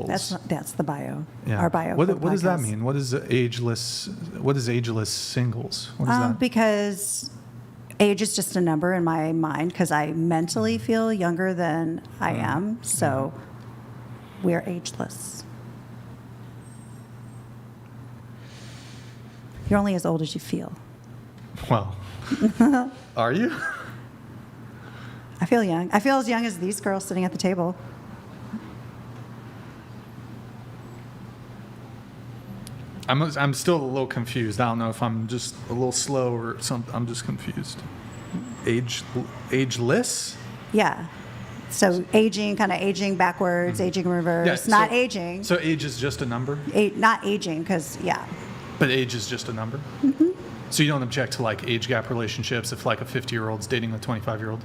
That's the bio. Yeah. Our bio. What for the does that podcast. mean? What is ageless? What is ageless singles? What is that? Because age is just a number in my mind because I mentally feel younger than I am. So we're ageless. You're only as old as you feel. Well, are you? I feel young. I feel as young as these girls sitting at the table. I'm still a little confused. I don't know if I'm just a little slow or something. I'm just confused. Ageless? Yeah. So aging, kind of aging backwards, aging in reverse, not aging. So age is just a number? Not aging, because, yeah. But age is just a number? Mm-hmm. So you don't object to like age gap relationships if like a 50-year-old's dating a 25-year-old?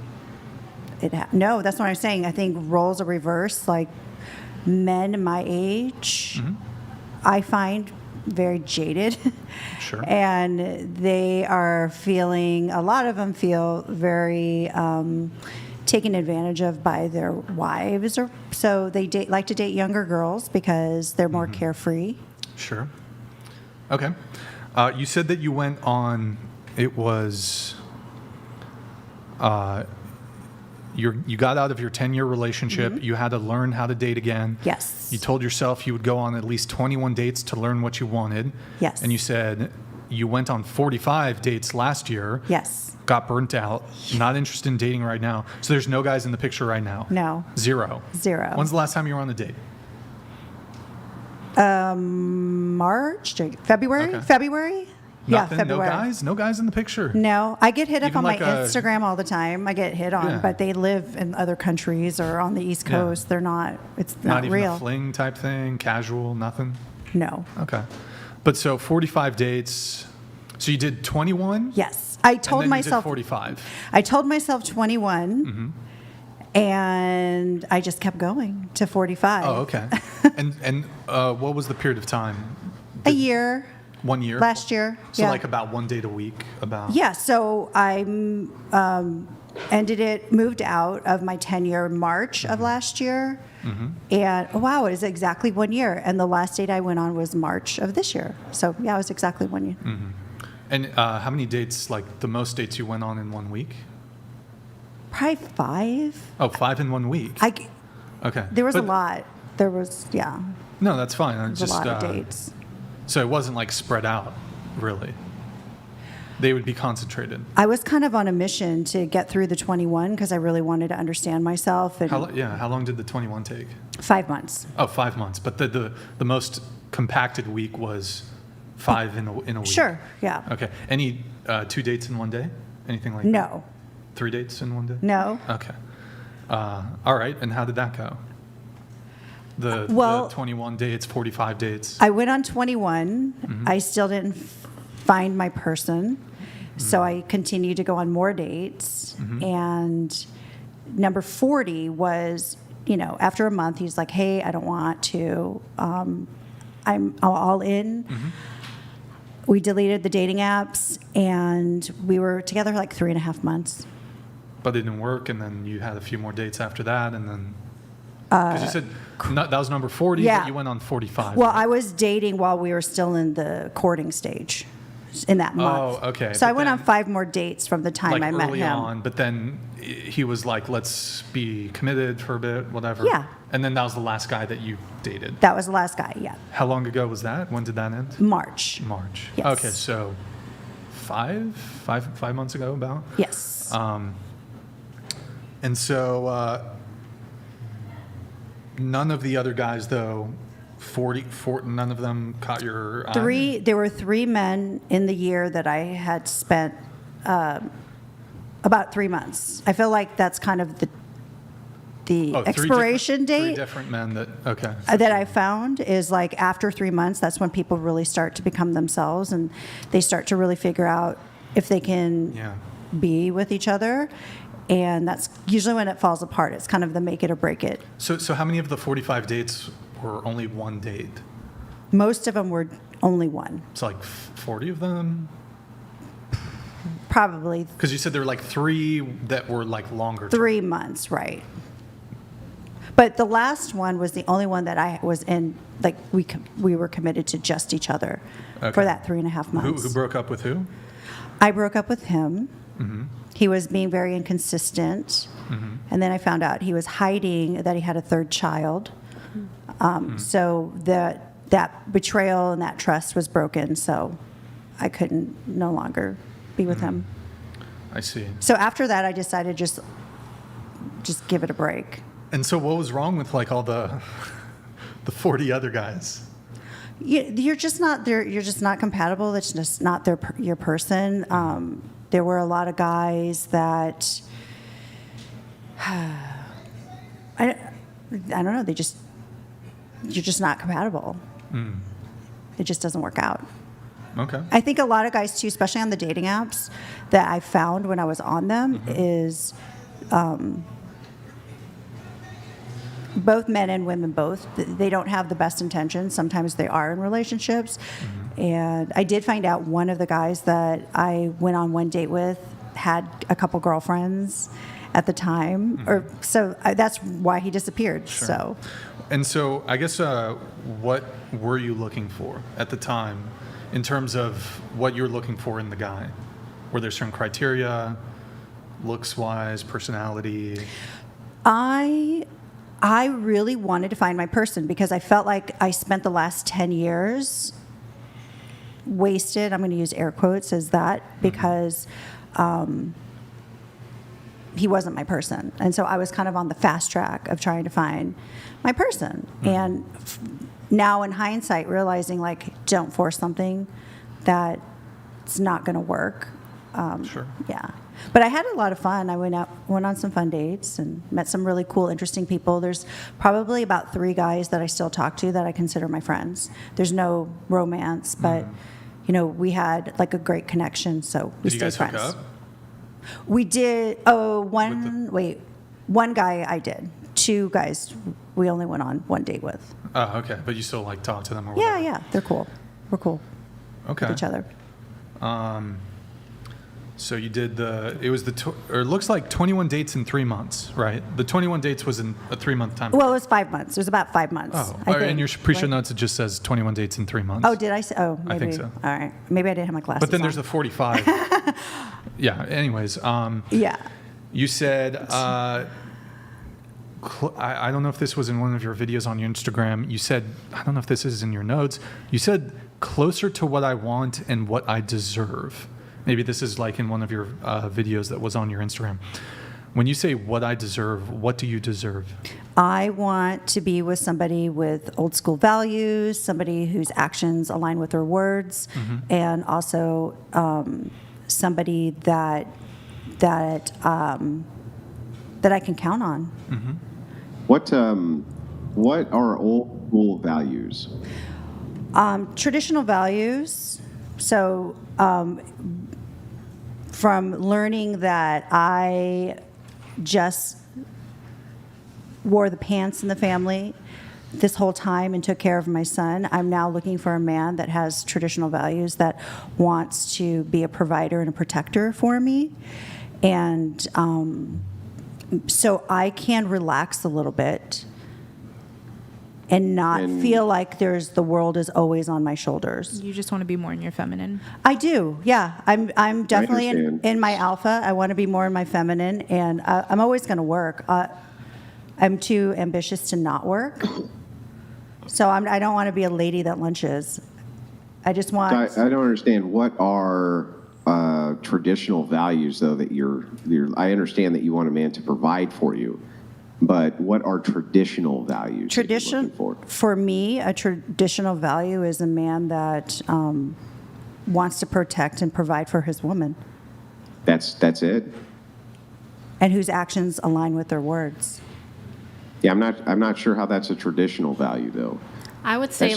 No, that's what I'm saying. I think roles are reversed. Like men my age, I find very jaded. Sure. And they are feeling, a lot of them feel very taken advantage of by their wives. So they like to date younger girls because they're more carefree. Sure. Okay. You said that you went on, it was, you got out of your 10-year relationship. You had to learn how to date again. Yes. You told yourself you would go on at least 21 dates to learn what you wanted. Yes. And you said you went on 45 dates last year. Yes. Got burnt out. Not interested in dating right now. So there's no guys in the picture right now. No. Zero. When's the last time you were on a date? March, February? Okay. February? Nothing? Yeah, February. No guys in the picture? No, I get hit up Even on like my Instagram all the time. I get hit on, Yeah. but they live in other countries or on the East Yeah. Coast. They're not, it's Not not even real. a fling type thing? Casual? Nothing? No. Okay. But so 45 dates. So you did 21? Yes. I told and then myself you did 45. I told myself 21 and I just kept going to 45. Oh, okay. and what was the period of time? A year. 1 year? Last year. So yeah. like about 1 date a week? About. Yeah, so I moved out of my 10-year March of last year. And wow, it is exactly 1 year. And the last date I went on was March of this year. So yeah, it was exactly 1 year. And how many dates, like the most dates you went on in 1 week? Probably 5. Oh, 5 in 1 week? Okay. There was a lot. There was, yeah. No, that's fine. There was a lot of dates. So it wasn't like spread out, really. They would be concentrated. I was kind of on a mission to get through the 21 because I really wanted to understand myself. And How long did the 21 take? 5 months. Oh, 5 months. But the most compacted week was 5 in a week. Sure, yeah. Okay. Any 2 dates in 1 day? Anything like that? No. 3 dates in 1 day? No. Okay. All right. And how did that go? The 21 dates, 45 dates. I went on 21. I still didn't find my person. So I continued to go on more dates. And number 40 was, after a month, he's like, hey, I don't want to. I'm all in. We deleted the dating apps, and we were together like 3.5 months. But it didn't work, and then you had a few more dates after that, and then... Because you said that was number 40, yeah. but you went on 45. Well, I was dating while we were still in the courting stage in that month. Oh, okay. So I went on 5 more dates from the time I met early him. on, but then he was like, let's be committed for a bit, whatever. Yeah. And then that was the last guy that you dated. That was the last guy, yeah. How long ago was that? When did that end? March. Yes. Okay, so 5 months ago about? Yes. And so none of the other guys, though, 40, none of them caught your eye? There were 3 men in the year that I had spent about 3 months. I feel like that's kind of the expiration date. 3 different men that I found is like after 3 months, that's when people really start to become themselves and they start to really figure out if they can be with each other. And that's usually when it falls apart. It's kind of the make it or break it. So how many of the 45 dates were only 1 date? Most of them were only 1. It's like 40 of them? Probably. Because you said there were like 3 that were like longer. 3 months, right. But the last one was the only one that I was in, like, we were committed to just each other for that 3.5 months. Who broke up with who? I broke up with him. Mm-hmm. He was being very inconsistent. Mm-hmm. And then I found out he was hiding that he had a third child. So that betrayal and that trust was broken. So I couldn't no longer be with him. I see. So after that, I decided just give it a break. And so what was wrong with like all the 40 other guys? You're just not there. You're just not compatible. That's just not your person. There were a lot of guys that I don't know. You're just not compatible. It just doesn't work out. Okay. I think a lot of guys too, especially on the dating apps, that I found when I was on them is both men and women both. They don't have the best intentions. Sometimes they are in relationships. And I did find out one of the guys that I went on one date with had a couple girlfriends at the time, that's why he disappeared. Sure. So. And so I guess what were you looking for at the time in terms of what you're looking for in the guy? Were there certain criteria, looks-wise, personality? I really wanted to find my person because I felt like I spent the last 10 years wasted. I'm going to use air quotes as that because he wasn't my person. And so I was kind of on the fast track of trying to find my person. And now in hindsight, realizing like, don't force something that's not going to work. Sure. Yeah. But I had a lot of fun. I went on some fun dates and met some really cool, interesting people. There's probably about 3 guys that I still talk to that I consider my friends. There's no romance, but we had like a great connection, so we Did you stayed guys friends. hook up? We did. One guy I did. 2 guys we only went on one date with. Oh, okay. But you still like talk to them or whatever? Yeah, they're cool. We're cool Okay. with each other. So you did it looks like 21 dates in 3 months, right? The 21 dates was in a 3-month time. Well, it was 5 months. It was about 5 months. Oh, I think, in your pre-show right? notes, it just says 21 dates in 3 months. Oh, did I say? Oh, maybe. I think so. All right. Maybe I didn't have my glasses But then there's on. the 45. Yeah. Anyways, Yeah. you said, I don't know if this was in one of your videos on your Instagram. You said, I don't know if this is in your notes. You said closer to what I want and what I deserve. Maybe this is like in one of your videos that was on your Instagram. When you say what I deserve, what do you deserve? I want to be with somebody with old school values, somebody whose actions align with their words, and also somebody that I can count on. What are old school values? Traditional values. So from learning that I just wore the pants in the family this whole time and took care of my son, I'm now looking for a man that has traditional values, that wants to be a provider and a protector for me. And so I can relax a little bit and not feel like the world is always on my shoulders. You just want to be more in your feminine. I do, yeah. I'm definitely understand. in my alpha. I want to be more in my feminine, and I'm always going to work. I'm too ambitious to not work, so I don't want to be a lady that lunches. I just want. I don't understand. What are traditional values, though, that you're? I understand that you want a man to provide for you. But what are traditional values that you're looking For me, a traditional value is a man that wants to protect and provide for his woman. That's it? And whose actions align with their words. Yeah, I'm not sure how that's a traditional value, though. I would say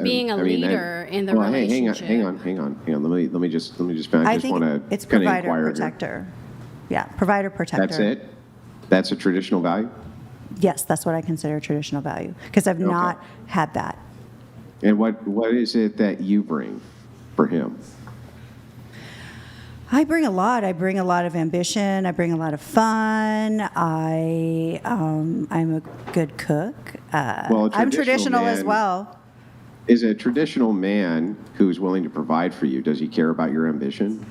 being a leader in the relationship. Hang on. Let me just I think it's provider protector. Yeah, provider protector. That's it? That's a traditional value? Yes, that's what I consider a traditional value, because I've not had that. And what is it that you bring for him? I bring a lot. I bring a lot of ambition. I bring a lot of fun. I'm a good cook. Well, I'm traditional as man well. is a traditional man who's willing to provide for you. Does he care about your ambition?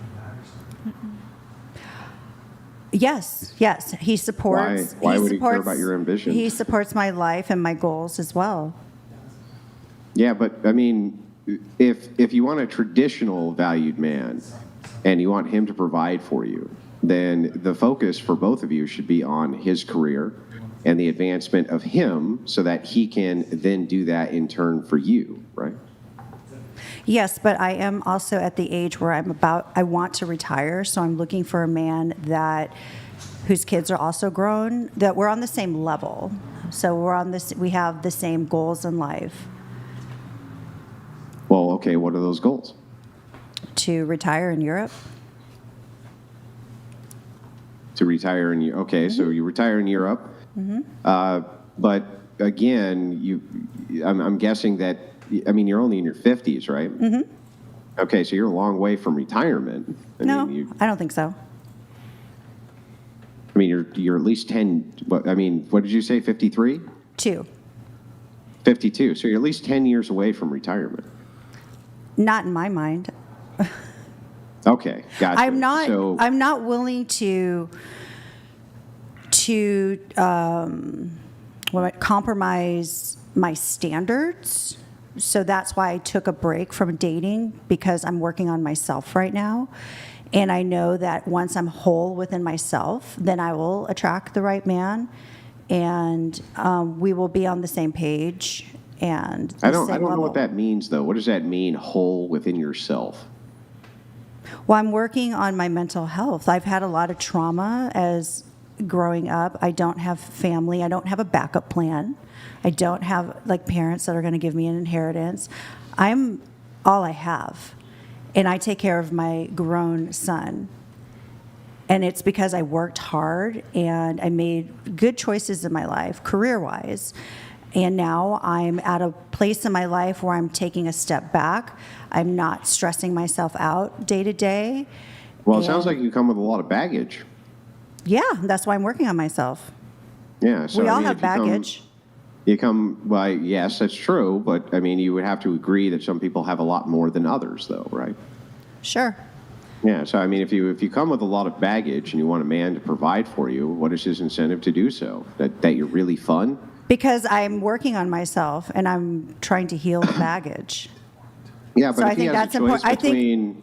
Yes. He supports. Why would he care about your ambition? He supports my life and my goals as well. Yeah, but I mean, if you want a traditional valued man and you want him to provide for you, then the focus for both of you should be on his career and the advancement of him so that he can then do that in turn for you, right? Yes, but I am also at the age where I want to retire, so I'm looking for a man whose kids are also grown, that we're on the same level. So we have the same goals in life. Well, okay, what are those goals? To retire in Europe. To retire in okay, so you retire in Europe, but again, I'm guessing that you're only in your 50s, right? Mm-hmm. Okay, so you're a long way from retirement. I don't think so. You're at least 10. What did you say? 53? 52. So you're at least 10 years away from retirement. Not in my mind. Okay, gotcha. I'm not willing to compromise my standards. So that's why I took a break from dating, because I'm working on myself right now. And I know that once I'm whole within myself, then I will attract the right man, and we will be on the same page. And I don't know what that means, though. What does that mean, whole within yourself? Well, I'm working on my mental health. I've had a lot of trauma as growing up. I don't have family. I don't have a backup plan. I don't have parents that are going to give me an inheritance. I'm all I have. And I take care of my grown son. And it's because I worked hard and I made good choices in my life, career-wise. And now I'm at a place in my life where I'm taking a step back. I'm not stressing myself out day to day. Well, it sounds like you come with a lot of baggage. Yeah, that's why I'm working on myself. Yeah, so we all have baggage. Well, yes, that's true, but you would have to agree that some people have a lot more than others, though, right? Sure. Yeah, so if you come with a lot of baggage and you want a man to provide for you, what is his incentive to do so? That you're really fun? Because I'm working on myself and I'm trying to heal the baggage. Yeah, but so if he has a choice between,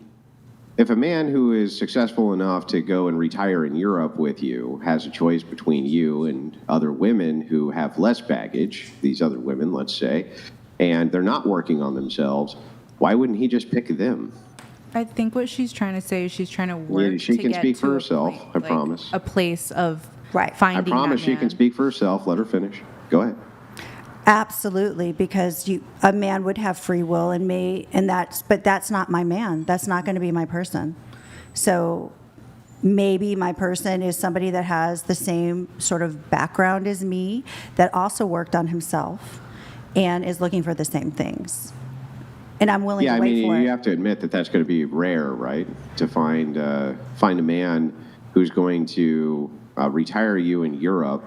if a man who is successful enough to go and retire in Europe with you has a choice between you and other women who have less baggage, these other women, let's say, and they're not working on themselves, why wouldn't he just pick them? I think what she's trying to say is she's trying to work. Yeah, she can speak for herself. I like promise. A place of right. finding. I promise she can speak for herself. Let her finish. Go ahead. Absolutely, because a man would have free will but that's not my man. That's not going to be my person. So maybe my person is somebody that has the same sort of background as me, that also worked on himself and is looking for the same things. And I'm willing to wait for it. You have to admit that that's going to be rare, right? To find a man who's going to retire you in Europe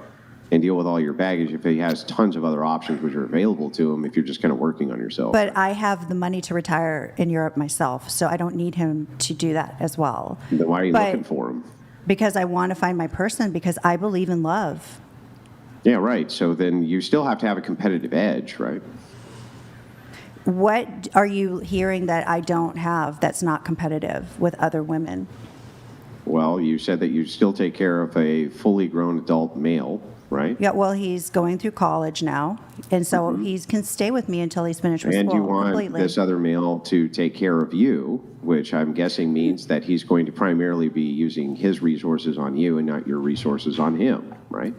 and deal with all your baggage if he has tons of other options which are available to him if you're just kind of working on yourself. But I have the money to retire in Europe myself, so I don't need him to do that as well. Then why are you looking for him? Because I want to find my person, because I believe in love. Yeah, right. So then you still have to have a competitive edge, right? What are you hearing that I don't have that's not competitive with other women? Well, you said that you still take care of a fully grown adult male, right? Yeah, well, he's going through college now, and so he can stay with me until he's finished with and school you want completely. This other male to take care of you, which I'm guessing means that he's going to primarily be using his resources on you and not your resources on him, right?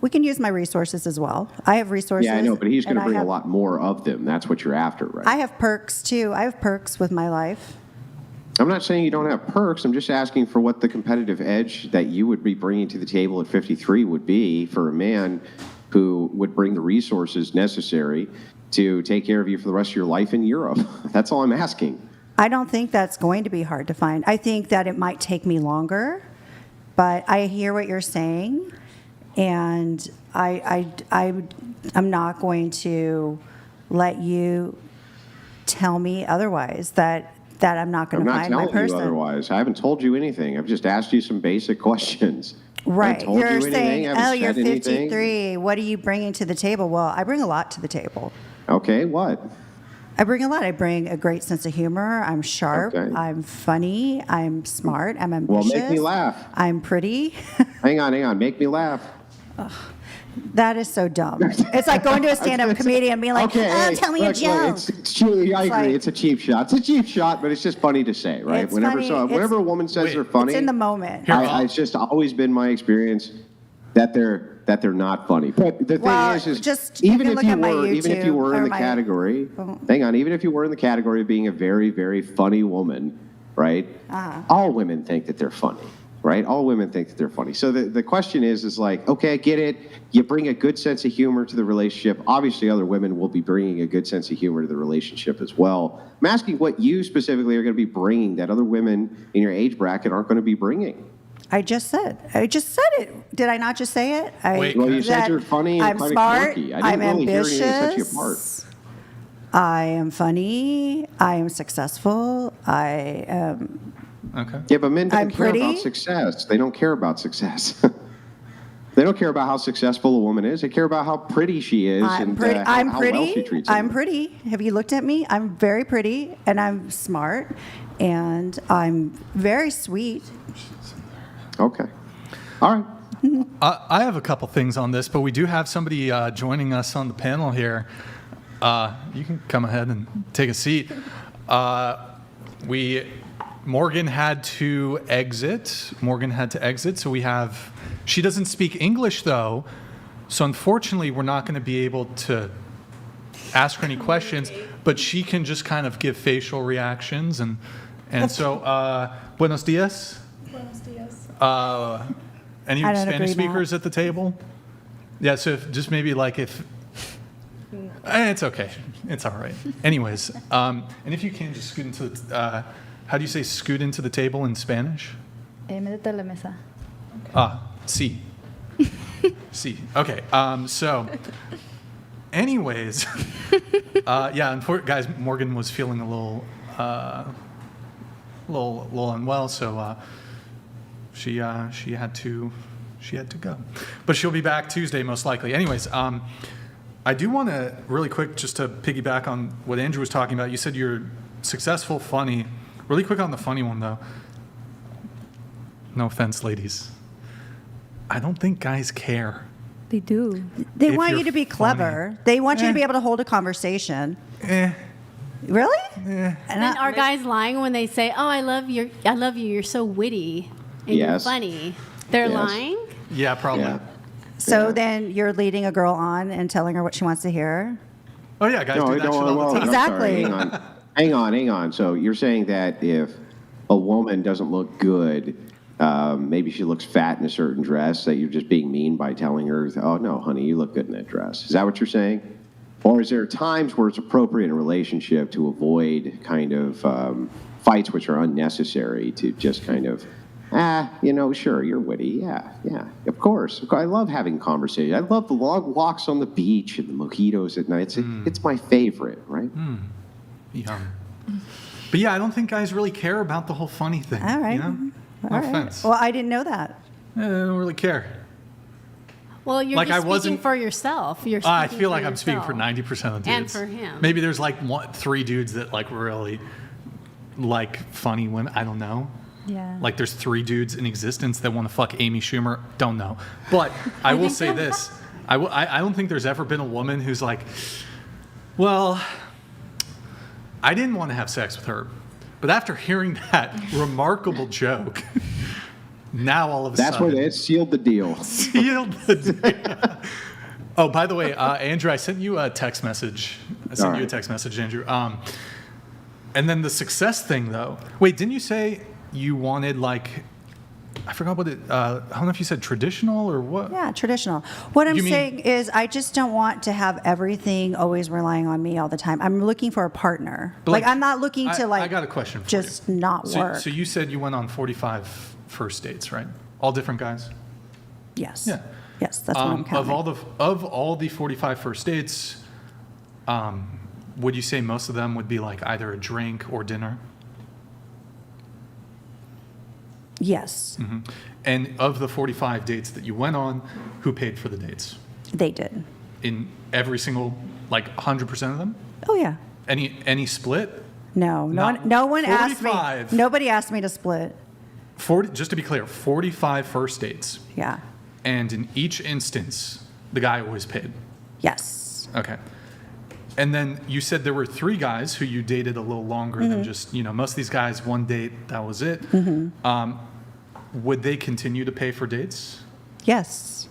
We can use my resources as well. I have resources. Yeah, I know, but he's going to bring a lot more of them. That's what you're after, right? I have perks, too. I have perks with my life. I'm not saying you don't have perks. I'm just asking for what the competitive edge that you would be bringing to the table at 53 would be for a man who would bring the resources necessary to take care of you for the rest of your life in Europe. That's all I'm asking. I don't think that's going to be hard to find. I think that it might take me longer, but I hear what you're saying, and I'm not going to let you tell me otherwise that I'm not going to find my I'm not telling person. you otherwise. I haven't told you anything. I've just asked you some basic questions. Right. Told You're you saying, anything. oh, you're said 53. Anything. What are you bringing to the table? Well, I bring a lot to the table. Okay, what? I bring a lot. I bring a great sense of humor. I'm sharp. Okay. I'm funny. I'm smart. I'm ambitious. Well, make me laugh. I'm pretty. Hang on. Make me laugh. That is so dumb. It's like going to a stand-up comedian and being like, Okay, oh, hey, tell me a look, joke. I agree. like- It's a cheap shot. It's a cheap shot, but it's just funny to say, right? It's funny. Whenever a woman says Wait. they're funny, It's in the moment. it's just always been my experience that they're not funny. But the Well, thing is just you even can if look you at my were YouTube in or the my- category, hang on, even if you were in the category of being a very, very funny woman, right? All women think that they're funny. Right? All women think that they're funny. So the question is like, okay, I get it. You bring a good sense of humor to the relationship. Obviously, other women will be bringing a good sense of humor to the relationship as well. I'm asking what you specifically are going to be bringing that other women in your age bracket aren't going to be bringing. I just said it. Did I not just say it? Wait. Well, you said that you're funny and I'm kind smart. of quirky. I I'm didn't really ambitious. hear anything set you apart. I am funny. I am successful. I am. Okay. Yeah, but men don't I'm care about pretty. success. They don't care about success. They don't care about how successful a woman is. They care about how pretty she is I'm and pretty. how well she treats I'm them. pretty. Have you looked at me? I'm very pretty, and I'm smart, and I'm very sweet. Okay. All right. I have a couple things on this, but we do have somebody joining us on the panel here. You can come ahead and take a seat. Morgan had to exit. So we have. She doesn't speak English though, so unfortunately we're not going to be able to ask her any questions. But she can just kind of give facial reactions and so. Buenos dias. Buenos dias. Any I don't Spanish agree, Matt. speakers at the table? Yeah. So just maybe like if. It's okay. It's all right. Anyways, and if you can just scoot into. How do you say scoot into the table in Spanish? Métete a la mesa. Sí. Sí. Okay. So, anyways, guys, Morgan was feeling a little unwell, so she had to go, but she'll be back Tuesday most likely. Anyways, I do want to really quick just to piggyback on what Andrew was talking about. You said you're successful, funny. Really quick on the funny one, though. No offense, ladies. I don't think guys care. They do. They If want you're you to be funny. clever. They want you to be able to hold a conversation. Really? And are guys lying when they say, "Oh, I love you. You're so witty and you're Yes. funny"? They're Yes. lying. Yeah, probably. Yeah. So then you're leading a girl on and telling her what she wants to hear. Oh yeah, guys do that shit all the time. I'm Exactly. sorry, hang on. So you're saying that if a woman doesn't look good, maybe she looks fat in a certain dress, that you're just being mean by telling her, "Oh no, honey, you look good in that dress." Is that what you're saying? Or is there times where it's appropriate in a relationship to avoid kind of fights which are unnecessary to just kind of, sure, you're witty. Yeah, of course. I love having conversations. I love the long walks on the beach and the mojitos at night. It's my favorite, right? Yum. But yeah, I don't think guys really care about the whole funny thing. All right. You know? No All right. offense. Well, I didn't know that. I don't really care. Well, you're Like, just I speaking wasn't- for yourself. You're. I speaking feel for like I'm speaking for yourself. 90% of dudes. And for him. Maybe there's like 3 dudes that like really like funny women. I don't know. Yeah. Like there's 3 dudes in existence that want to fuck Amy Schumer. Don't know. But I will say this. I don't think there's ever been a woman who's like, well, I didn't want to have sex with her. But after hearing that remarkable joke, now all of a That's sudden. where it sealed the deal. Sealed the deal. Oh, by the way, Andrew, I sent you a text message. Andrew. And then the success thing, though. Wait, didn't you say you wanted, like, I forgot what I don't know if you said traditional or what. Yeah, traditional. What I'm You mean- saying is I just don't want to have everything always relying on me all the time. I'm looking for a partner. But, Like, I'm not looking to I got a question for just you. not work. So you said you went on 45 first dates, right? All different guys? Yes. Yeah. Yes, that's what I'm counting. Of all the 45 first dates, would you say most of them would be like either a drink or dinner? Yes, And of the 45 dates that you went on, who paid for the dates? they did. In every single, like 100% of them? Oh, yeah. Any split? No, Not no one asked 45. me. Nobody asked me to split. 40, just to be clear, 45 first dates. Yeah. And in each instance, the guy always paid. Yes. Okay. And then you said there were 3 guys who you dated a little longer than just, most of these guys, one date, that was it. Would they continue to pay for dates? Yes.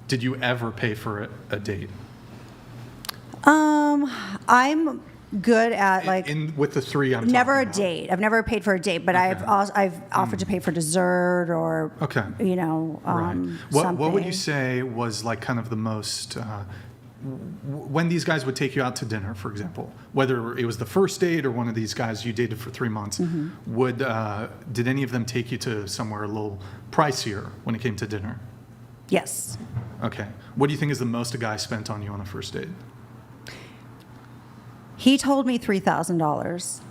Did you ever pay for a date? I'm good at like With the 3 I'm never a talking about. date. I've never paid for a date, but I've offered to pay for dessert or Okay. Right. something. What would you say was like kind of the most, when these guys would take you out to dinner, for example, whether it was the first date or one of these guys you dated for 3 months, did any of them take you to somewhere a little pricier when it came to dinner? Yes. Okay. What do you think is the most a guy spent on you on a first date? He told me $3,000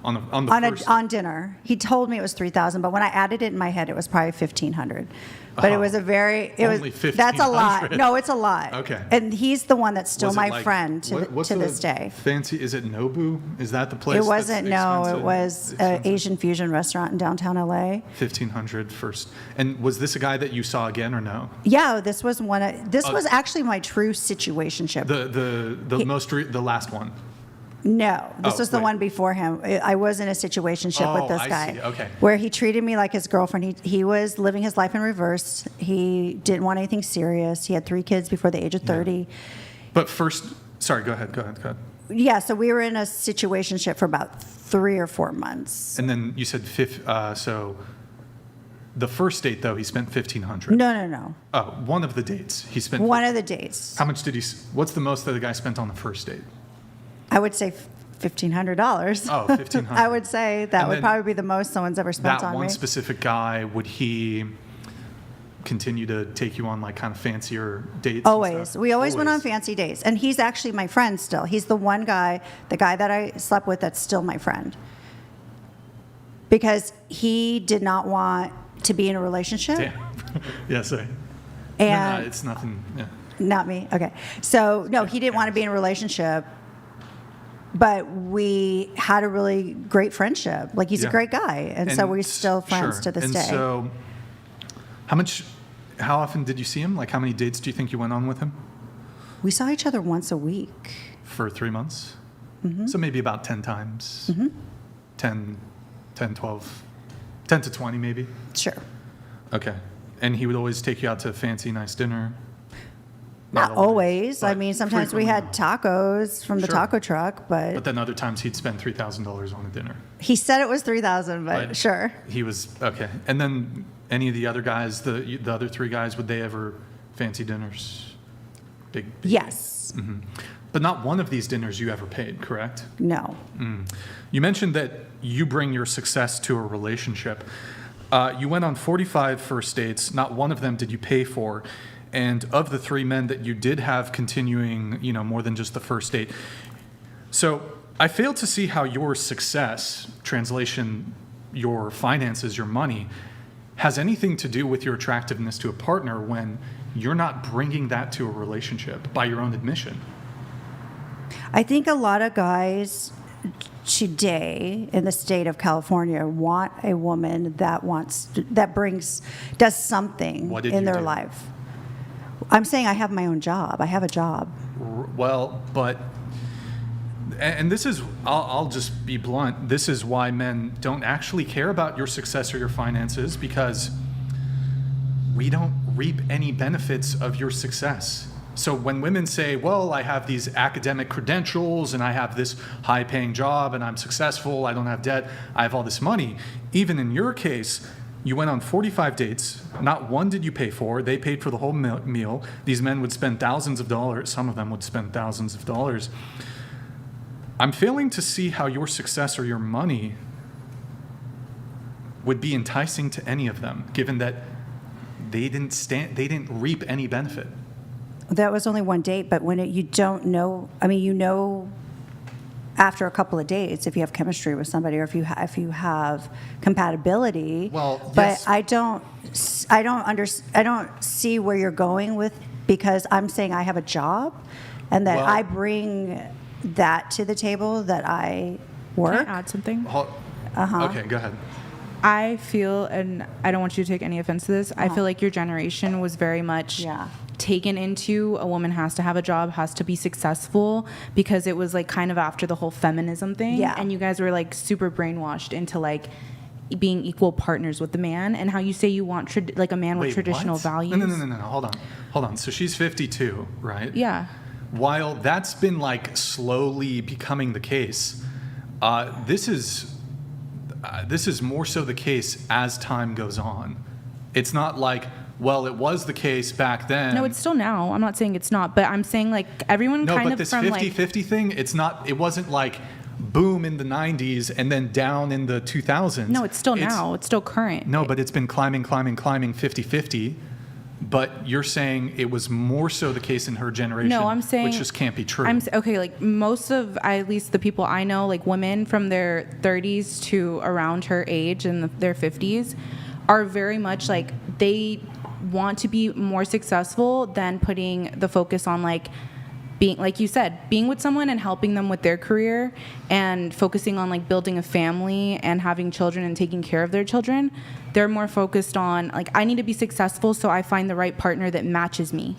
On the first on dinner. He told me it was $3,000, but when I added it in my head, it was probably $1,500. But it was Only that's a lot. $1,500. No, it's a lot. Okay. And he's the one that's still Was it my like- friend to, what's to the this day. Fancy, is it Nobu? Is that the place? It that's wasn't. No, expensive? it was an Expensive? Asian fusion restaurant in downtown LA. 1,500 first. And was this a guy that you saw again or no? Yeah, this was this was actually my true situationship. The last one. No, this Oh, was the wait. one before him. I was in a situationship with Oh, this I guy, see. Okay. where he treated me like his girlfriend. He was living his life in reverse. He didn't want anything serious. He had 3 kids before the age of 30. But first, sorry, go ahead. Yeah, so we were in a situationship for about 3 or 4 months. And then you said so the first date though he spent 1,500. No. Oh, one of the dates he spent. One of the dates. How much did what's the most that the guy spent on the first date? I would say $1,500. Oh, 1,500. I would say that And would then probably be the most someone's ever spent That on one me. specific guy, would he continue to take you on like kind of fancier dates? and Always. stuff? We always went on fancy dates. And he's actually my friend still. He's the one guy, the guy that I slept with that's still my friend. Because he did not want to be in a relationship. Damn. Yeah, sorry. And no, it's nothing. Yeah. not me. Okay. So, no, he didn't want to be in a relationship. But we had a really great friendship. Like, he's a Yeah. great guy. And so we're still friends sure. to this and day. So, how often did you see him? Like, how many dates do you think you went on with him? We saw each other once a week. For 3 months? Mm-hmm. So maybe about 10 times. 10, 12, 10 to 20 maybe? Sure. Okay. And he would always take you out to a fancy, nice dinner? Not always. I but mean, sometimes we had tacos from the Sure. taco truck, But then other times he'd spend $3,000 on a dinner. he said it was $3,000, but Right. sure. He was, okay. And then any of the other guys, the other 3 guys, would they ever fancy dinners? Big Yes. But not one of these dinners you ever paid, correct? No. You mentioned that you bring your success to a relationship. You went on 45 first dates. Not one of them did you pay for. And of the 3 men that you did have continuing, more than just the first date. So I fail to see how your success, translation, your finances, your money, has anything to do with your attractiveness to a partner when you're not bringing that to a relationship by your own admission. I think a lot of guys today in the state of California want a woman that does something What did in you their do? life. I'm saying I have my own job. I have a job. Well, but, and this is, I'll just be blunt, this is why men don't actually care about your success or your finances, because we don't reap any benefits of your success. So when women say, well, I have these academic credentials and I have this high paying job and I'm successful, I don't have debt, I have all this money, even in your case, You went on 45 dates. Not one did you pay for. They paid for the whole meal. These men would spend thousands of dollars. Some of them would spend thousands of dollars. I'm failing to see how your success or your money would be enticing to any of them, given that they didn't reap any benefit. That was only one date, but when you don't know, I mean, you know, after a couple of dates, if you have chemistry with somebody or if you have compatibility. Well, but yes. I don't see where you're going with, because I'm saying I have a job and that Well- I bring that to the table, that I Can work. I add something? Okay, go ahead. I feel, and I don't want you to take any offense to this, I feel like your generation was very much Yeah. taken into a woman has to have a job, has to be successful, because it was like kind of after the whole feminism thing. Yeah. And you guys were like super brainwashed into like being equal partners with the man, and how you say you want like a man with Wait, traditional what? values. No. Hold on. So she's 52, right? Yeah. While that's been like slowly becoming the case, this is more so the case as time goes on. It's not like, well, it was the case back then. No, it's still now. I'm not saying it's not, but I'm saying like everyone No, kind but of this from 50-50 thing, it wasn't like boom in the 90s and then down in the 2000s. no, it's still now. It's still current. No, but it's been climbing 50-50. But you're saying it was more so the case in her generation, No, I'm saying, which just can't be true. Okay, like most of, at least the people I know, like women from their 30s to around her age in their 50s, are very much like they want to be more successful than putting the focus on like being, like you said, being with someone and helping them with their career and focusing on like building a family and having children and taking care of their children. They're more focused on like, I need to be successful so I find the right partner that matches me.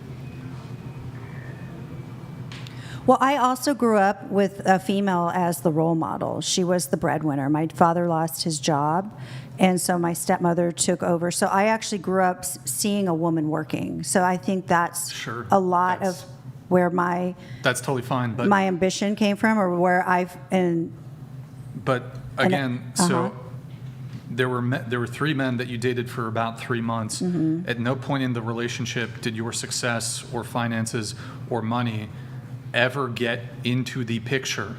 Well, I also grew up with a female as the role model. She was the breadwinner. My father lost his job, and so my stepmother took over. So I actually grew up seeing a woman working. So I think that's Sure, a lot of that's- where my That's totally fine. But ambition came from, or where But again, uh-huh. so there were 3 men that you dated for about 3 months. Mm-hmm. At no point in the relationship did your success or finances or money ever get into the picture.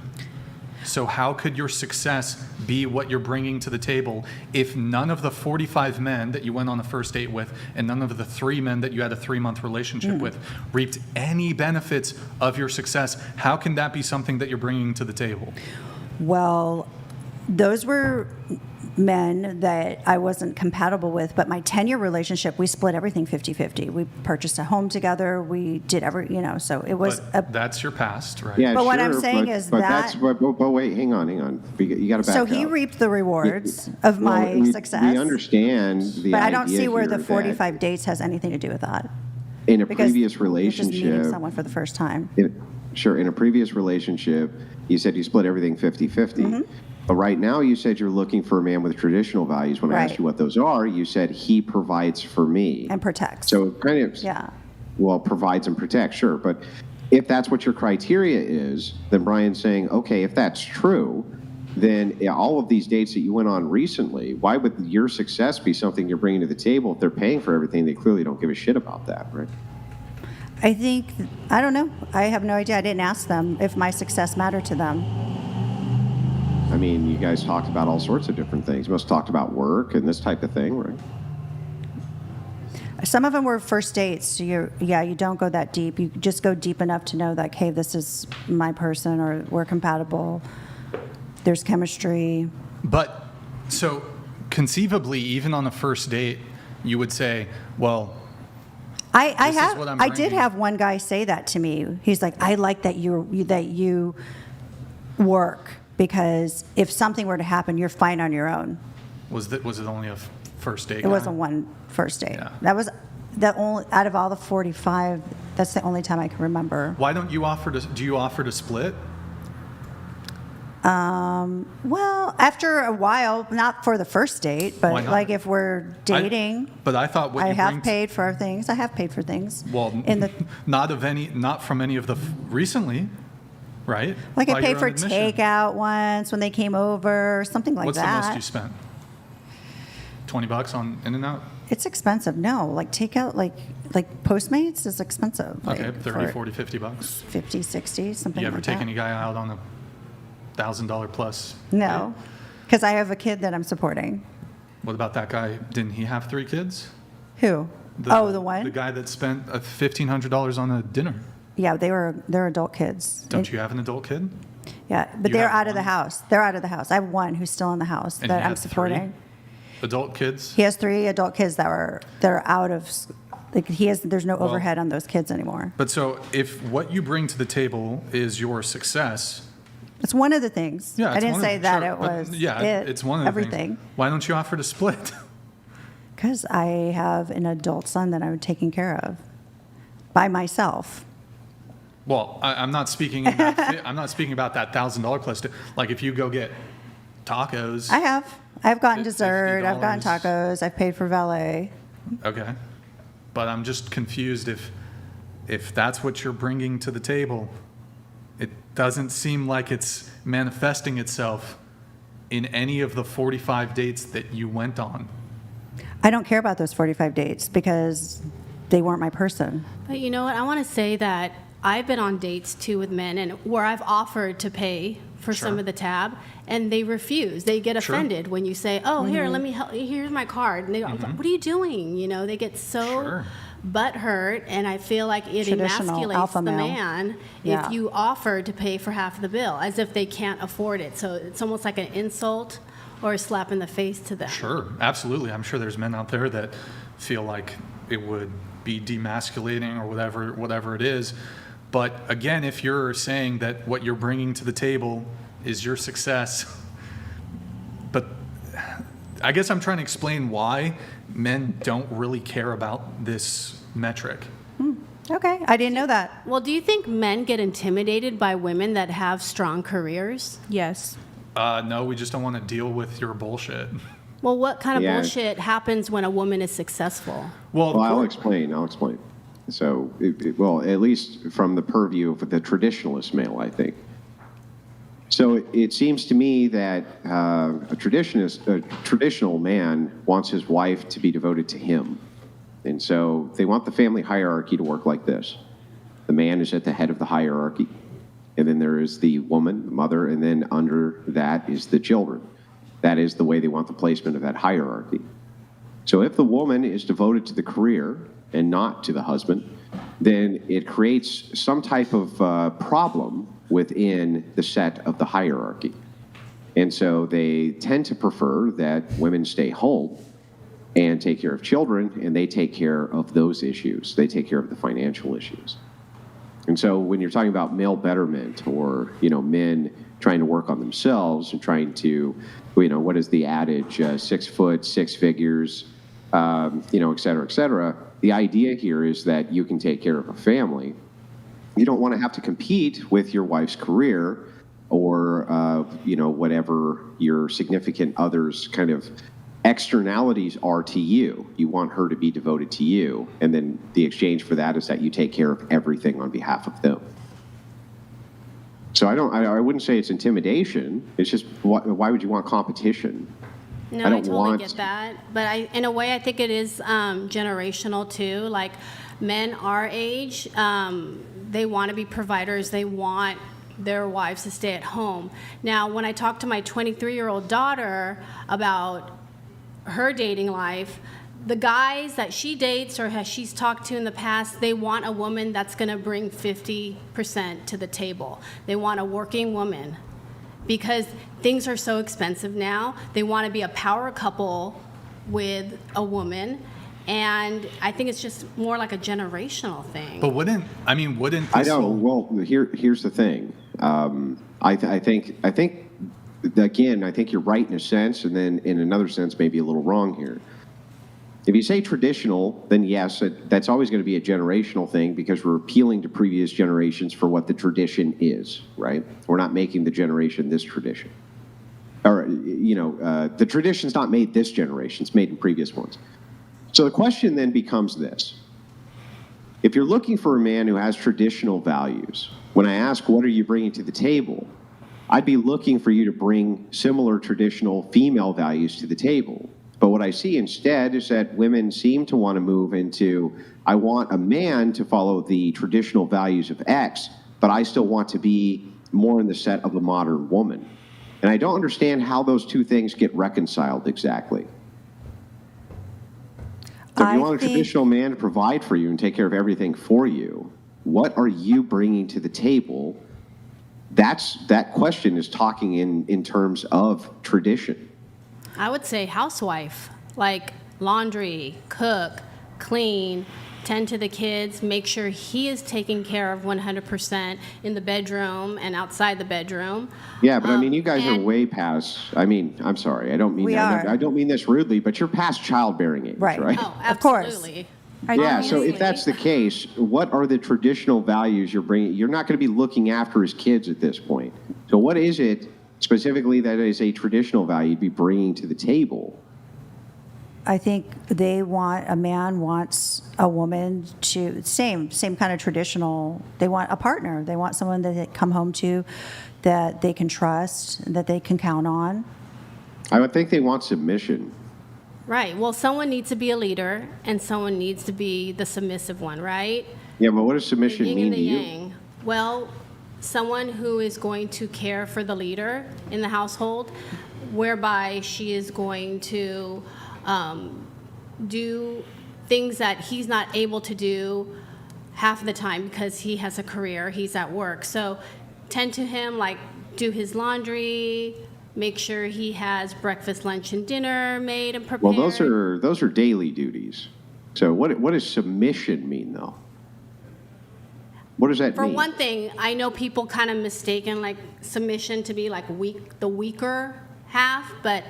So how could your success be what you're bringing to the table if none of the 45 men that you went on a first date with and none of the 3 men that you had a 3-month relationship with reaped any benefits of your success? How can that be something that you're bringing to the table? well, those were men that I wasn't compatible with, but my 10-year relationship, we split everything 50-50. We purchased a home together. We did so it was But that's your past, right? Yeah, But what sure, I'm saying is but that- that's but wait, hang on. You got to back so up. he reaped the rewards of Well, my we success. understand the But I don't idea see where the here that 45 dates has anything to do with that. in a Because previous you're just meeting relationship, someone for the first time. in a previous relationship, you said you split everything 50-50. Mm-hmm. But right now, you said you're looking for a man with traditional values. When I asked Right. you what those are, you said he provides for me. And protects. So it kind of, Yeah. well, provides and protects, sure. But if that's what your criteria is, then Brian's saying, okay, if that's true, then all of these dates that you went on recently, why would your success be something you're bringing to the table? If they're paying for everything, they clearly don't give a shit about that, right? I don't know. I have no idea. I didn't ask them if my success mattered to them. I mean, you guys talked about all sorts of different things. You must have talked about work and this type of thing, right? Some of them were first dates. So you don't go that deep. You just go deep enough to know that, hey, this is my person, or we're compatible. There's chemistry. But so conceivably, even on a first date, you would say, well, This is what I'm I did bringing. have one guy say that to me. He's like, I like that you work, because if something were to happen, you're fine on your own. was it only a first date? It wasn't one first date. Yeah. That was the only, out of all the 45, that's the only time I can remember. Why don't you do you offer to split? Well, after a while, not for the first date, Why but not? like if we're dating, But I thought what I you have bring paid for things. I have paid for things. well, not from any of the recently, right? Like I By paid your for own admission. takeout once when they came over, something like What's that. the most you spent? $20 on In-N-Out? It's expensive. No, like takeout, like Postmates is expensive. Okay, like 30, for 40, $50. 50, 60, something You ever like take that. any guy out on a $1,000 plus? No, because I have a kid that I'm supporting. What about that guy? Didn't he have 3 kids? Who? The one? The guy that spent $1,500 on a dinner. Yeah, they're adult kids. Don't you have an adult kid? Yeah, but You they're have out of the one? house. They're out of the house. I have one who's still in the house And that he I'm had supporting. 3 adult kids? He has 3 adult kids that are out of, like there's no overhead on those kids anymore. But so if what you bring to the table is your success, It's one of the things. yeah, I it's didn't one say of, that sure, it but was yeah, it's one of the everything. things. Why don't you offer to split? Because I have an adult son that I'm taking care of by myself. Well, I'm not speaking. I'm not speaking about that $1,000 plus. Like if you go get tacos. I've gotten $50. dessert. I've gotten tacos. I've paid for valet. Okay, but I'm just confused if that's what you're bringing to the table. It doesn't seem like it's manifesting itself in any of the 45 dates that you went on. I don't care about those 45 dates because they weren't my person. But you know what? I want to say that I've been on dates too with men, and where I've offered to pay for some Sure. of the tab, and they refuse. They get Sure. offended when you say, "Oh, here, let me help. Here's my card." And they go, "What are you doing?" You know, they get so Sure. butthurt, and I feel like it Traditional emasculates alpha the male. man Yeah. if you offer to pay for half the bill, as if they can't afford it. So it's almost like an insult or a slap in the face to them. Sure, absolutely. I'm sure there's men out there that feel like it would be demasculating or whatever it is. But again, if you're saying that what you're bringing to the table is your success, but I guess I'm trying to explain why men don't really care about this metric. Okay, I didn't know that. Well, do you think men get intimidated by women that have strong careers? Yes. No, we just don't want to deal with your bullshit. Well, what kind of Yeah. bullshit happens when a woman is successful? Well, Well, I'll explain. So, well, at least from the purview of the traditionalist male, I think. So it seems to me that a traditional man wants his wife to be devoted to him. And so they want the family hierarchy to work like this. The man is at the head of the hierarchy. And then there is the woman, the mother, and then under that is the children. That is the way they want the placement of that hierarchy. So if the woman is devoted to the career and not to the husband, then it creates some type of problem within the set of the hierarchy. And so they tend to prefer that women stay home and take care of children, and they take care of those issues. They take care of the financial issues. And so when you're talking about male betterment or, men trying to work on themselves and trying to, what is the adage, 6 foot, 6 figures, et cetera, the idea here is that you can take care of a family. You don't want to have to compete with your wife's career or, whatever your significant other's kind of externalities are to you. You want her to be devoted to you. And then the exchange for that is that you take care of everything on behalf of them. So I wouldn't say it's intimidation. It's just, why would you want competition? No, I I don't totally want- get that. But in a way, I think it is generational too. Like men our age, they want to be providers. They want their wives to stay at home. Now, when I talk to my 23-year-old daughter about her dating life, the guys that she dates or she's talked to in the past, they want a woman that's going to bring 50% to the table. They want a working woman because things are so expensive now. They want to be a power couple with a woman. And I think it's just more like a generational thing. but wouldn't I this know. whole- Well, here's the thing. I think again, I think you're right in a sense, and then in another sense, maybe a little wrong here. If you say traditional, then yes, that's always going to be a generational thing because we're appealing to previous generations for what the tradition is, right? We're not making the generation this tradition. Or, the tradition's not made this generation, it's made in previous ones. So the question then becomes this. If you're looking for a man who has traditional values, when I ask, what are you bringing to the table? I'd be looking for you to bring similar traditional female values to the table. But what I see instead is that women seem to want to move into, I want a man to follow the traditional values of X, but I still want to be more in the set of a modern woman. And I don't understand how those two things get reconciled exactly. So if you want a traditional man to provide for you and take care of everything for you, what are you bringing to the table? That question is talking in terms of tradition. I would say housewife, like laundry, cook, clean, tend to the kids, make sure he is taken care of 100% in the bedroom and outside the bedroom. Yeah, but I mean, you guys are way past, I mean, I'm sorry, I don't mean that. I don't mean this rudely, but you're past childbearing age, right? Oh, Of course. absolutely. Yeah, so if that's the case, what are the traditional values you're bringing? You're not going to be looking after his kids at this point. So what is it specifically that is a traditional value you'd be bringing to the table? I think a man wants a woman to, same kind of traditional, they want a partner. They want someone that they come home to, that they can trust, that they can count on. I would think they want submission. Right. Well, someone needs to be a leader and someone needs to be the submissive one, right? Yeah, but what does submission The yin mean and to the you? yang. Well, someone who is going to care for the leader in the household, whereby she is going to do things that he's not able to do half the time because he has a career, he's at work. So tend to him, like do his laundry, make sure he has breakfast, lunch, and dinner made and prepared. Well, those are daily duties. So what does submission mean, though? What does that mean? For one thing, I know people kind of mistaken like submission to be like the weaker half, but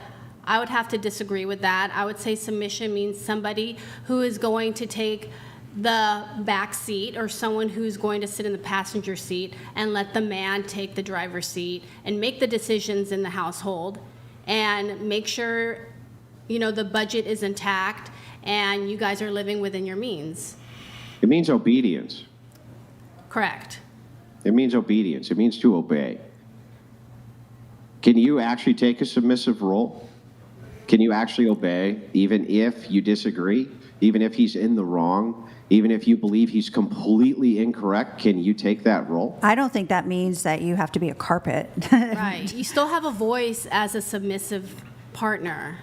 I would have to disagree with that. I would say submission means somebody who is going to take the back seat or someone who's going to sit in the passenger seat and let the man take the driver's seat and make the decisions in the household and make sure, the budget is intact and you guys are living within your means. It means obedience. Correct. It means obedience. It means to obey. Can you actually take a submissive role? Can you actually obey even if you disagree? Even if he's in the wrong? Even if you believe he's completely incorrect, can you take that role? I don't think that means that you have to be a carpet. Right. You still have a voice as a submissive partner.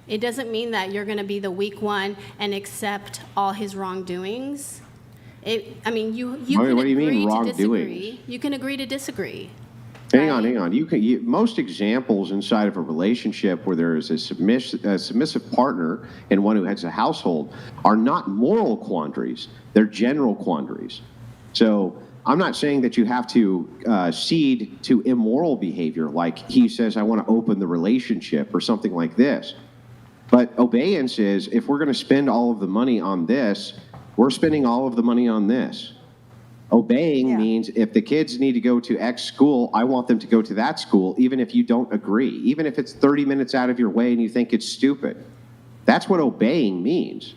It doesn't mean that you're going to be the weak one and accept all his wrongdoings. You can What do you mean, agree to wrongdoings? disagree. You can agree to disagree. Hang on. Most examples inside of a relationship where there is a submissive partner and one who heads a household are not moral quandaries. They're general quandaries. So I'm not saying that you have to cede to immoral behavior, like he says, I want to open the relationship or something like this. But obedience is, if we're going to spend all of the money on this, we're spending all of the money on this. Obeying means if the kids need to go to X school, I want them to go to that school, even if you don't agree, even if it's 30 minutes out of your way and you think it's stupid. That's what obeying means.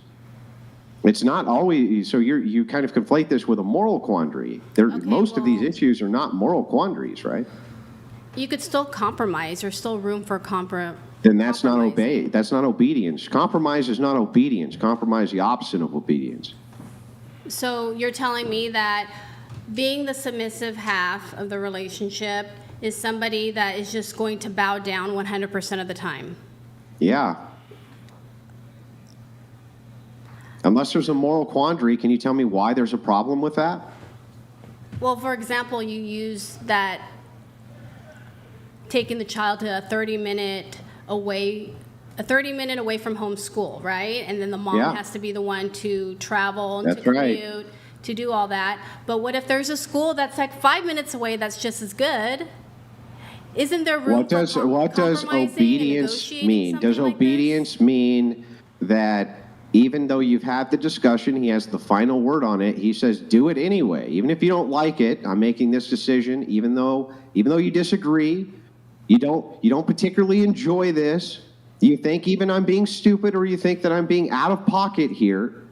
It's not always, so you kind of conflate this with a moral quandary. Most of these issues are not moral quandaries, right? You could still compromise. There's still room for compromise. Then that's not obey. That's not obedience. Compromise is not obedience. Compromise is the opposite of obedience. So you're telling me that being the submissive half of the relationship is somebody that is just going to bow down 100% of the time? Yeah. Unless there's a moral quandary, can you tell me why there's a problem with that? Well, for example, you use that taking the child to a 30-minute away from home school, right? And then the mom has to be the one to travel and to commute, to do all that. But what if there's a school that's like 5 minutes away that's just as good? Isn't there room What does obedience mean? Does obedience mean that even though you've had the discussion, he has the final word on it, he says, do it anyway. Even if you don't like it, I'm making this decision, even though you disagree, you don't particularly enjoy this, you think even I'm being stupid or you think that I'm being out of pocket here,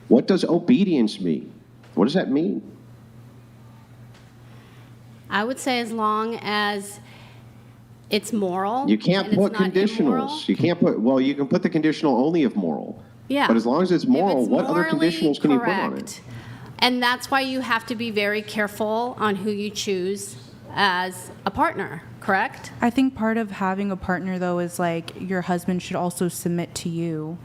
what does obedience mean? What does that mean? I would say as long as it's moral. You can't and it's put not immoral. conditionals. You can't put, well, you can put the conditional only if moral. Yeah. But as long as it's If moral, it's what other morally conditionals can you put on it? correct. And that's why you have to be very careful on who you choose as a partner, correct? I think part of having a partner, though, is like your husband should also submit to you.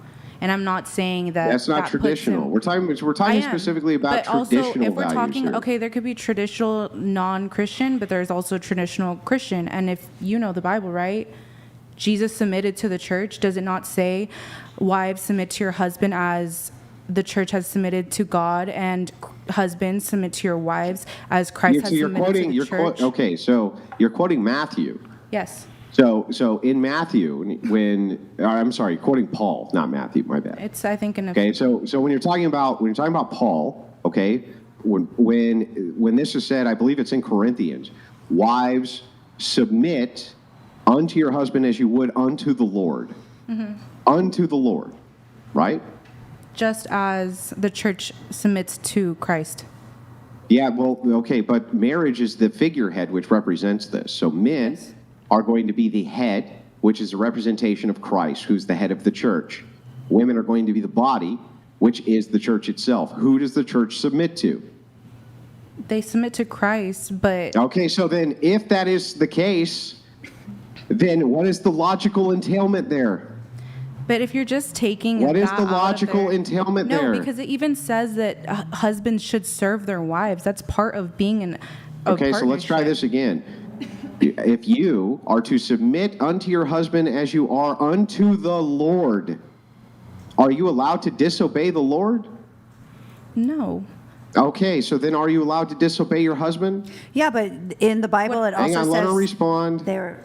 And I'm not saying that That's not that puts traditional. him- We're talking I am, specifically about but also, traditional if we're values talking, here. okay, there could be traditional non-Christian, but there's also traditional Christian. And if you know the Bible, right? Jesus submitted to the church. Does it not say, wives, submit to your husband as the church has submitted to God, and husbands, submit to your wives as Christ has submitted to the church? Okay, so you're quoting Matthew. Yes. So in Matthew, I'm sorry, quoting Paul, not Matthew, my bad. It's, I think, Okay, so when you're talking about Paul, okay, when this is said, I believe it's in Corinthians, wives, submit unto your husband as you would unto the Lord. Mm-hmm. Unto the Lord, right? just as the church submits to Christ. Yeah, well, okay, but marriage is the figurehead which represents this. So men are going to be the head, which is a representation of Christ, who's the head of the church. Women are going to be the body, which is the church itself. Who does the church submit to? They submit to Christ, but... Okay, so then if that is the case, then what is the logical entailment there? But if you're just taking What is that the out of logical their- entailment there? No, because it even says that husbands should serve their wives. That's part of being in a Okay, so let's try partnership. this again. If you are to submit unto your husband as you are unto the Lord, are you allowed to disobey the Lord? No. Okay, so then are you allowed to disobey your husband? Yeah, but in the Bible, it Hang also on, let her says respond. they're.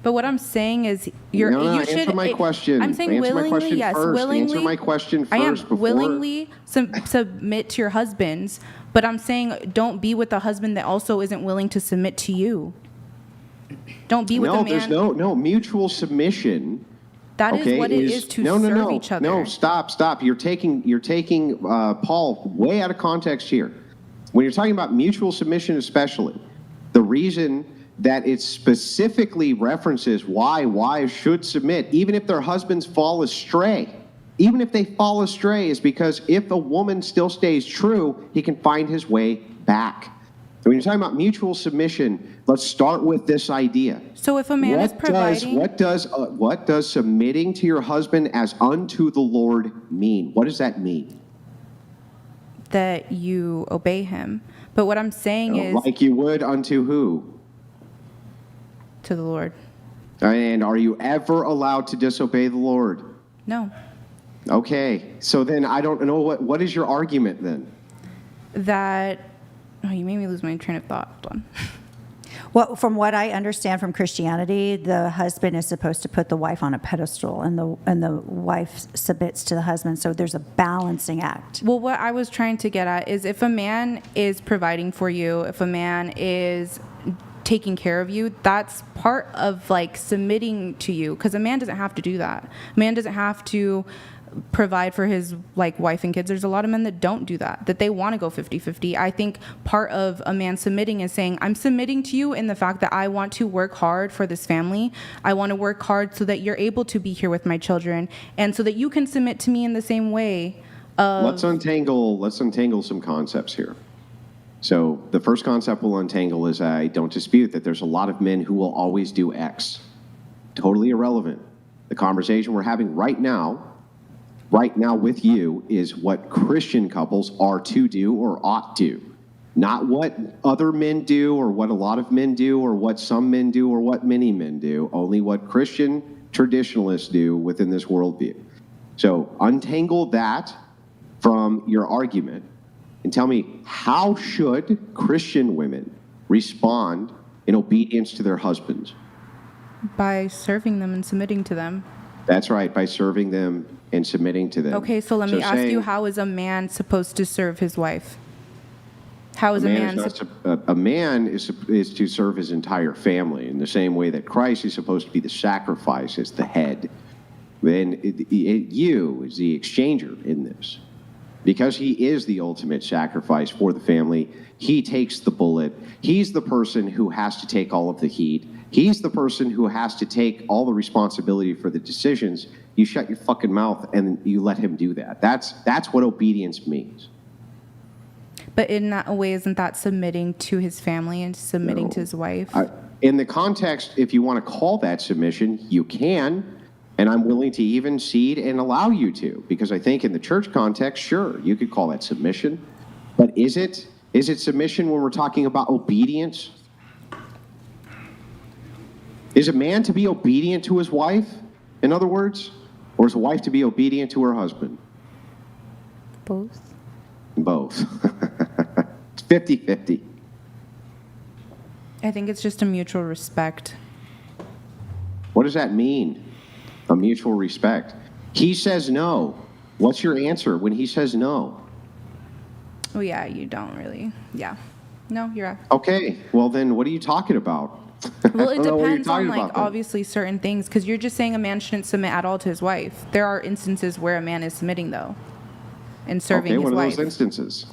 But what I'm saying is, you Answer should. my question. I'm saying Answer my willingly, question yes, first. willingly. Answer my question I am first before- willingly submit to your husbands, but I'm saying don't be with a husband that also isn't willing to submit to you. Don't be with a No, man. there's no mutual submission. That is Okay, what it is to no, serve each other. No, stop. You're taking Paul way out of context here. When you're talking about mutual submission especially, the reason that it specifically references why wives should submit, even if their husbands fall astray, even if they fall astray, is because if a woman still stays true, he can find his way back. So when you're talking about mutual submission, let's start with this idea. So if a man is providing, What does submitting to your husband as unto the Lord mean? What does that mean? that you obey him. But what I'm saying is Like you would unto who? to the Lord. And are you ever allowed to disobey the Lord? No. Okay, so then I don't know what is your argument then? That, oh, you made me lose my train of thought. Hold on. Well, from what I understand from Christianity, the husband is supposed to put the wife on a pedestal, and the wife submits to the husband. So there's a balancing act. Well, what I was trying to get at is if a man is providing for you, if a man is taking care of you, that's part of like submitting to you, because a man doesn't have to do that. A man doesn't have to provide for his like wife and kids. There's a lot of men that don't do that they want to go 50-50. I think part of a man submitting is saying, I'm submitting to you in the fact that I want to work hard for this family. I want to work hard so that you're able to be here with my children, and so that you can submit to me in the same way. Let's untangle some concepts here. So the first concept we'll untangle is I don't dispute that there's a lot of men who will always do X. Totally irrelevant. The conversation we're having right now with you is what Christian couples are to do or ought to. Not what other men do or what a lot of men do or what some men do or what many men do. Only what Christian traditionalists do within this worldview. So untangle that from your argument and tell me, how should Christian women respond in obedience to their husbands? By serving them and submitting to them. That's right, by serving them and submitting to them. Okay, so let me ask you, saying how is a man supposed to serve his wife? How is a a man is to serve his entire family in the same way that Christ is supposed to be the sacrifice as the head. Then you is the exchanger in this. Because he is the ultimate sacrifice for the family, he takes the bullet. He's the person who has to take all of the heat. He's the person who has to take all the responsibility for the decisions. You shut your fucking mouth and you let him do that. That's what obedience means. But in that way, isn't that submitting to his family and submitting to his wife? In the context, if you want to call that submission, you can, and I'm willing to even cede and allow you to, because I think in the church context, sure, you could call that submission. But is it submission when we're talking about obedience? Is a man to be obedient to his wife, in other words? Or is a wife to be obedient to her husband? Both. Both. It's 50-50. I think it's just a mutual respect. What does that mean? A mutual respect. He says no. What's your answer when he says no? Oh, yeah, you don't really. Yeah. No, you're right. Okay, well then what are you talking about? Well, I it don't know what you're depends on, talking like, about then. obviously certain things, because you're just saying a man shouldn't submit at all to his wife. There are instances where a man is submitting, though, and serving Okay, his what are wife. those instances?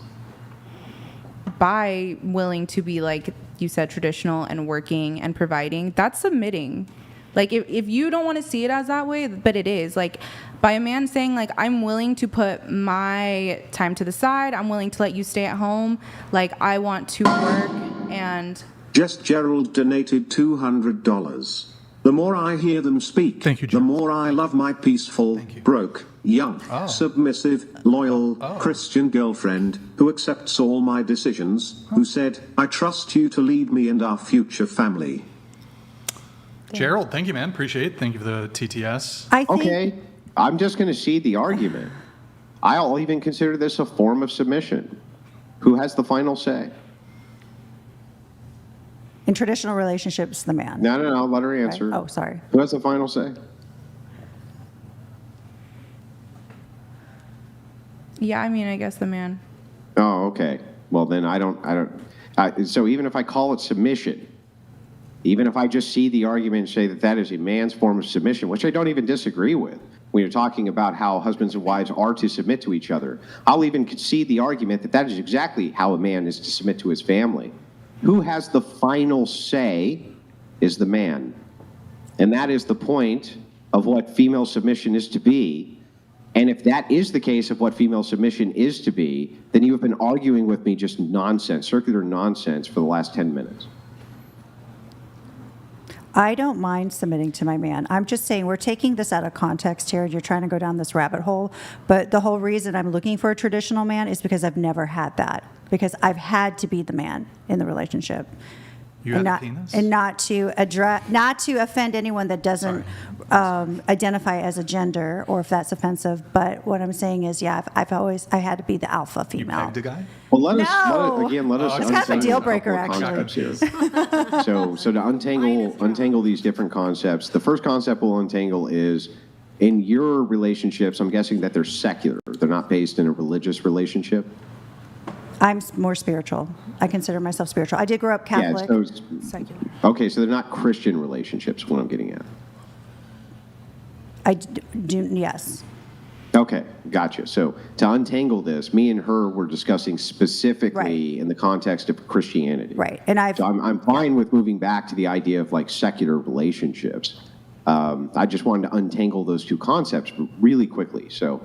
By willing to be, like you said, traditional and working and providing, that's submitting. Like, if you don't want to see it as that way, but it is. Like, by a man saying, like, I'm willing to put my time to the side, I'm willing to let you stay at home, like, I want to work and... Just Gerald donated $200. The more I hear them speak, Thank you, the Gerald. more I love my peaceful, you. broke, young, Oh. submissive, loyal, Christian girlfriend who accepts all my decisions, who said, I trust you to lead me and our future family. Gerald, thank you, man. Appreciate it. Thank you for the TTS. I think Okay, I'm just going to cede the argument. I'll even consider this a form of submission. Who has the final say? in traditional relationships, the man. No, let her Right? answer. Oh, sorry. Who has the final say? Yeah, I mean, I guess the man. Oh, okay. Well, then so even if I call it submission, even if I just see the argument and say that that is a man's form of submission, which I don't even disagree with, when you're talking about how husbands and wives are to submit to each other, I'll even concede the argument that that is exactly how a man is to submit to his family. Who has the final say is the man. And that is the point of what female submission is to be. And if that is the case of what female submission is to be, then you have been arguing with me just nonsense, circular nonsense for the last 10 minutes. I don't mind submitting to my man. I'm just saying we're taking this out of context here, and you're trying to go down this rabbit hole. But the whole reason I'm looking for a traditional man is because I've never had that. Because I've had to be the man in the relationship. You and had not, a penis? and not to offend anyone that doesn't identify as a gender, or if that's offensive. But what I'm saying is, yeah, I had to be the alpha You female. pegged a guy? Well, let us No. let us It's kind of a deal untangle breaker, couple of actually. concepts here. So to untangle these different concepts, the first concept we'll untangle is in your relationships. I'm guessing that they're secular; they're not based in a religious relationship. I'm more spiritual. I consider myself spiritual. I did grow up Catholic. Yeah. Secular. Okay, so they're not Christian relationships. What I'm getting at. I do, yes. Okay, gotcha. So to untangle this, me and her were discussing specifically Right. in the context of Christianity. Right. And So I'm fine with moving back to the idea of like secular relationships. I just wanted to untangle those two concepts really quickly. So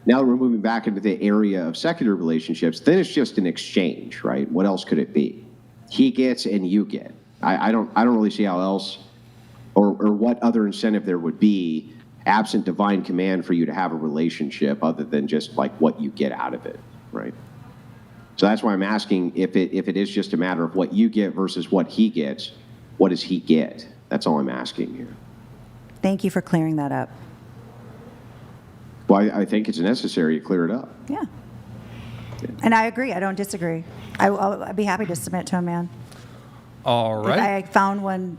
now that we're moving back into the area of secular relationships, then it's just an exchange, right? What else could it be? He gets and you get. I don't really see how else or what other incentive there would be absent divine command for you to have a relationship other than just like what you get out of it, right? So that's why I'm asking if it is just a matter of what you get versus what he gets, what does he get? That's all I'm asking here. thank you for clearing that up. Well, I think it's necessary to clear it up. Yeah. And I agree. I don't disagree. I'd be happy to submit to a man. All right. If I found one